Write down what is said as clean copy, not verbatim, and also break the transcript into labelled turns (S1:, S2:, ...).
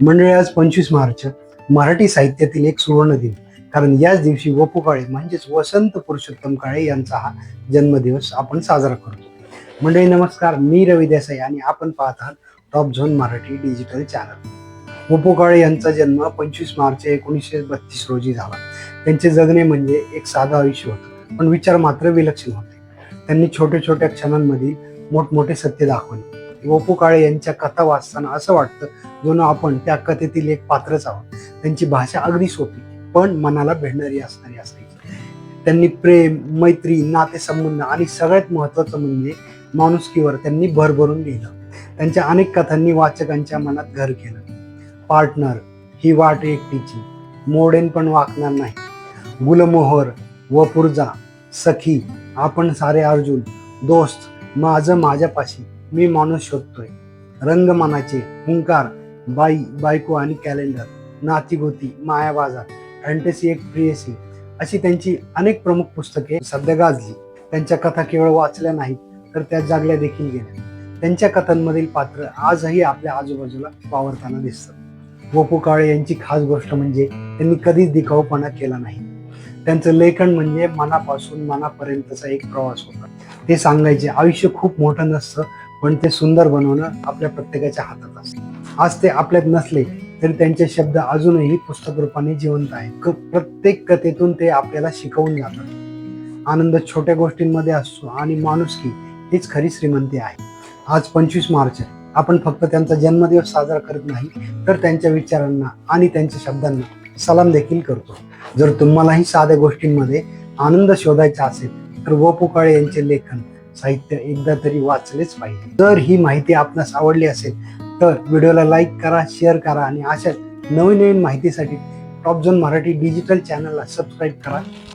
S1: मंडळी, आज 25 मार्च मराठी साहित्यातील एक सुवर्ण दिन, कारण याच दिवशी व पु काळे म्हणजेच वसंत पुरुषोत्तम काळे यांचा हा जन्मदिवस आपण साजरा करतो. मंडळी नमस्कार, मी रवी देसाई आणि आपण पाहत आहात top zone Marathi digital channel. व पु काळे यांचा जन्म 25 मार्च 1932 रोजी झाला. त्यांचे जगणे म्हणजे एक साधं आयुष्य होतं, पण विचार मात्र विलक्षण होते. त्यांनी छोट्या छोट्या क्षणांमधील मोठमोठे सत्य दाखवले. व पु काळे यांच्या कथा वाचताना असं वाटतं जणू आपण त्या कथेतील एक पात्रच आहोत. त्यांची भाषा अगदी सोपी पण मनाला भिडणारी असणारी असायची. त्यांनी प्रेम, मैत्री, नातेसंबंध आणि सगळ्यात महत्त्वाचं म्हणजे माणुसकीवर त्यांनी भरभरून लिहिलं. त्यांच्या अनेक कथांनी वाचकांच्या मनात घर केलं. पार्टनर, ही वाट एकटीची, मोडेन पण वाकणार नाही, गुलमोहर व पुरजा, सखी, आपण सारे अर्जुन, दोस्त, माझं माझ्यापाशी, मी माणूस शोधतोय, रंग मनाचे, हुंकार, बाई, बायको आणि कॅलेंडर, नातीगोती, मायाबाजार, फॅन्टसी एक प्रियसी, अशी त्यांची अनेक प्रमुख पुस्तके सध्या गाजली. त्यांच्या कथा केवळ वाचल्या नाहीत तर त्या जागल्या देखील गेल्या. त्यांच्या कथांमधील पात्र आजही आपल्या आजूबाजूला वावरताना दिसतात. व पु काळे यांची खास गोष्ट म्हणजे त्यांनी कधीच दिखाऊपणा केला नाही. त्यांचं लेखन म्हणजे मनापासून मनापर्यंतचा एक प्रवास होता. ते सांगायचे, आयुष्य खूप मोठं नसतं, पण ते सुंदर बनवणं आपल्या प्रत्येकाच्या हातात असतं. आज ते आपल्यात नसले तरी त्यांचे शब्द अजूनही पुस्तक रूपाने जिवंत आहेत. प्रत्येक कथेतून ते आपल्याला शिकवून जातात. आनंद छोट्या गोष्टींमध्ये असतो आणि माणुसकी हीच खरी श्रीमंती आहे. आज 25 मार्च आपण फक्त त्यांचा जन्मदिवस साजरा करत नाही तर त्यांच्या विचारांना आणि त्यांच्या शब्दांना सलाम देखील करतो. जर तुम्हालाही साध्या गोष्टींमध्ये आनंद शोधायचा असेल तर व पु काळे यांचे लेखन, साहित्य एकदा तरी वाचलेच पाहिजे. जर ही माहिती आपणास आवडली असेल तर व्हिडिओला लाईक करा, शेअर करा आणि अशा नवीन नवीन माहितीसाठी टॉप झोन मराठी डिजिटल चॅनलला सबस्क्राईब करा.